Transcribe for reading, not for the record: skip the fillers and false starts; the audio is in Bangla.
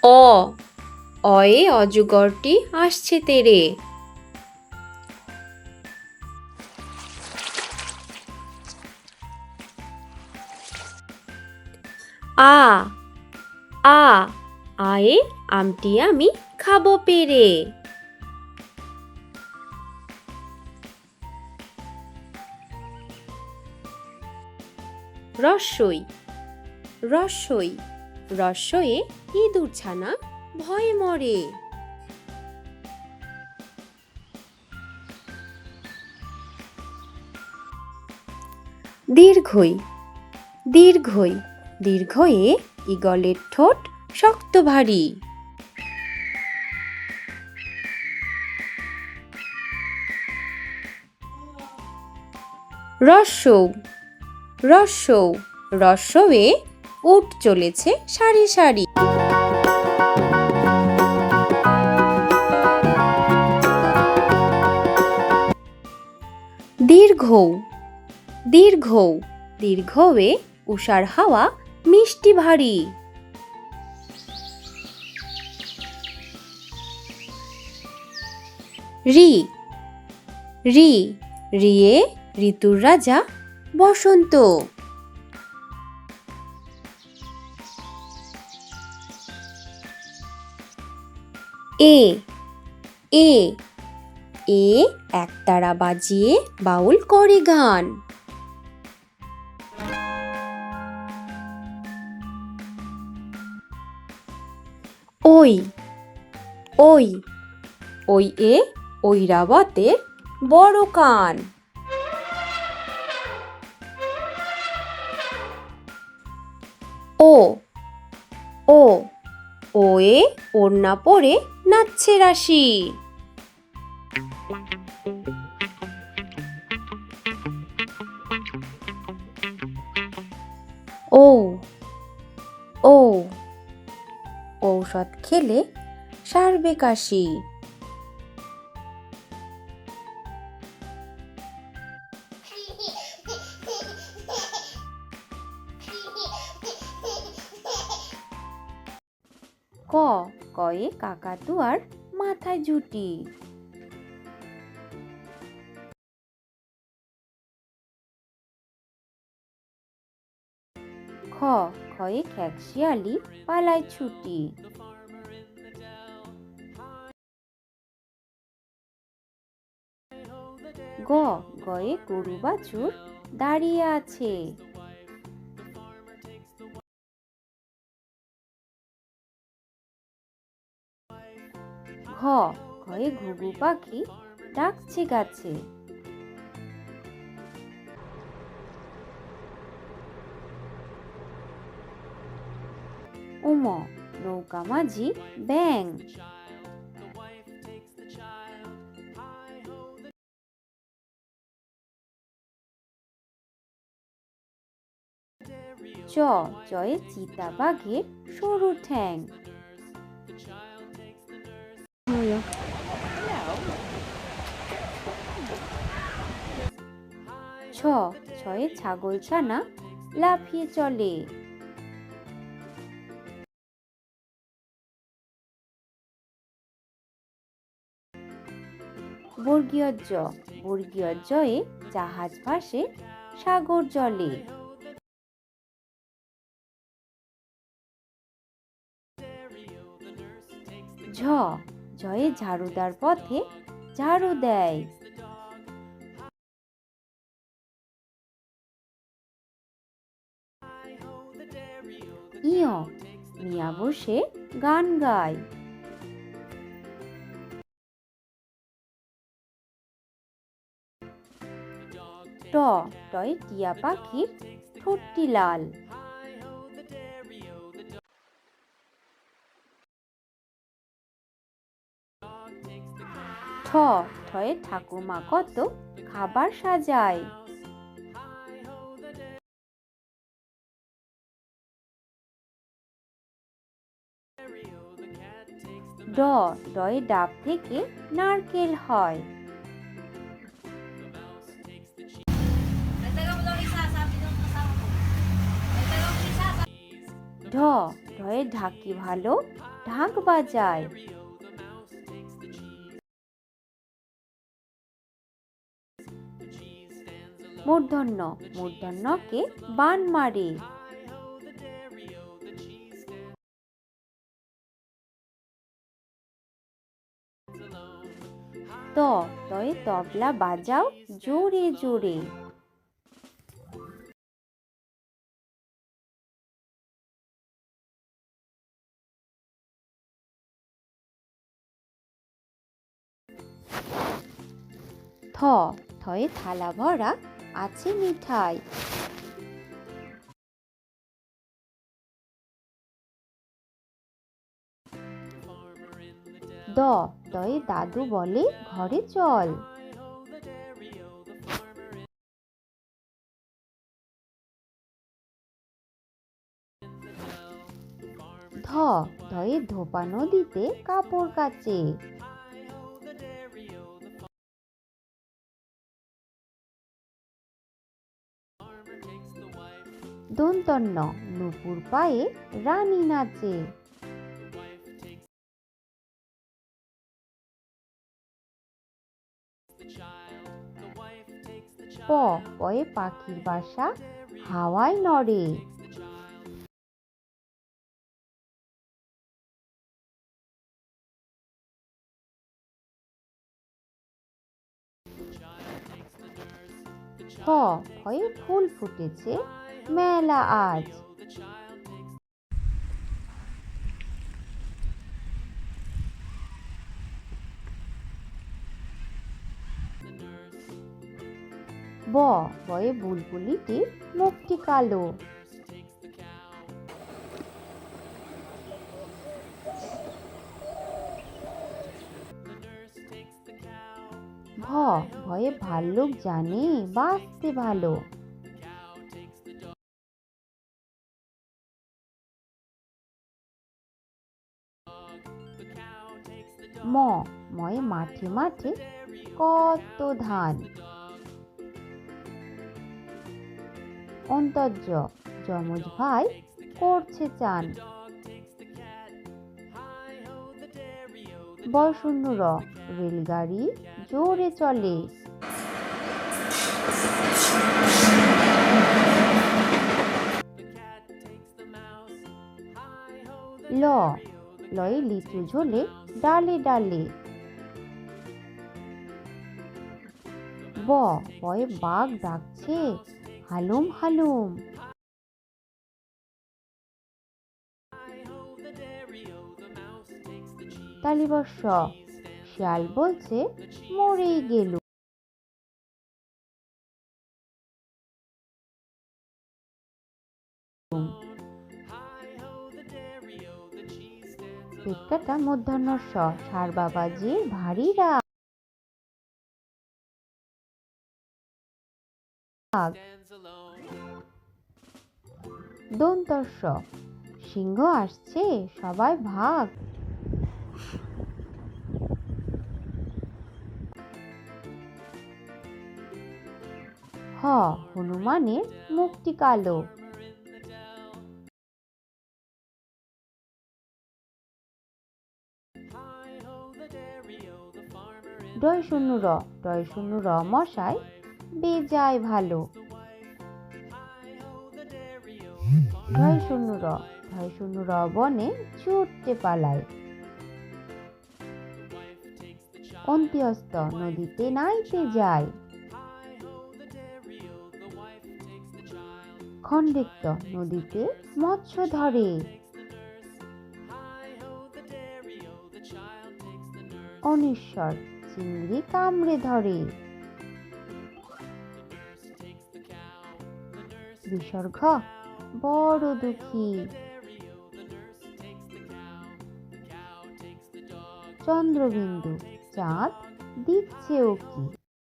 অ অয়ে অজগরটি আসছে তেড়ে। আ আ আয়ে আমটি আমি খাবো পেরে। রস্বই রস্বই রস্বয়ে ইঁদুর ছানা ভয়ে মরে। দীর্ঘই দীর্ঘই দীর্ঘয়ে ঈগলের ঠোঁট শক্ত ভারী। রস্বৌ রস্বৌ রস্বয়ে উট চলেছে সারি সারি। দীর্ঘৌ দীর্ঘৌ দীর্ঘয়ে উষার হাওয়া মিষ্টি ভারী। রি রি রিয়ে ঋতুর রাজা বসন্ত। এ এ এ একতারা বাজিয়ে বাউল করে গান। ওই ওই ওই এ ঐরাবতের বড় কান। ও ও ওয়ে ওড়না পরে নাচছে রাশি। ও ও ঔষধ খেলে সারবে কাশি। ক কয়ে কাকাতুয়ার মাথায় ঝুঁটি। খ খয়ে খ্যাকশিয়ালি পালায় ছুটি। গ গয়ে গরু বাছুর দাঁড়িয়ে আছে। ঘ ঘয়ে ঘুঘু পাখি ডাকছে গাছে। উম নৌকা মাঝি ব্যাং। চ চয়ে চিতা বাঘের সরু ঠ্যাং। ছ ছয়ে ছাগল ছানা লাফিয়ে চলে। বর্গীয় জ বর্গীয় জয়ে জাহাজ ভাসে সাগর জলে। ঝ ঝয়ে ঝাড়ুদার পথে ঝাড়ু দেয়। ইয় মিয়া বসে গান গায়। ট টয়ে টিয়া পাখির ঠোঁটটি লাল। ঠ ঠয়ে ঠাকুমা কত খাবার সাজায়। ড ডয়ে ডাব থেকে নারকেল হয়। ঢ ঢয়ে ঢাকি ভালো ঢাক বাজায়। মূর্ধন্য মূর্ধন্যকে বান মারে। তয়ে তবলা বাজাও জোরে জোরে। থয়ে থালা ভরা আছে মিঠাই। দয়ে দাদু বলে ঘরে চল। ধয়ে ধোপা নদীতে কাপড় কাচে। দন্তন্য নুপুর পায়ে রানী নাচে। পয়ে পাখির বাসা হাওয়ায় নড়ে। ফয়ে ফুল ফুটেছে মেলা আজ। বয়ে বুলবুলিটির মুখটি কালো। ভয়ে ভাল্লুক জানে বাঁচতে ভালো। ময়ে মাঠে মাঠে কত ধান। অন্তর্য যমজ ভাই করছে চান। বয়শূন্য রেলগাড়ি জোরে চলে। লয়ে লিচু ঝোলে ডালে ডালে। বয়ে বাঘ ডাকছে হালুম হালুম। তালিবর্ষ শিয়াল বলছে মরেই গেল। পেটকাটা মধ্যাহ্ন সার বাবাজির ভারী রাগ। দন্তস্ব সিংহ আসছে সবাই ভাগ। হনুমানের মুখটি কালো। ডয় শূন্য মশাই বেজায় ভালো। ঢয় শূন্য বনে ছুটতে পালায়। অন্ত্যস্ত নদীতে নাইতে যায়। খন্ডেক্ত নদীতে মৎস্য ধরে। অনিশ্বর চিংড়ি কামড়ে ধরে। বিসর্গ বড় দুঃখী। চন্দ্রবিন্দু চাঁদ দিচ্ছে ওকি।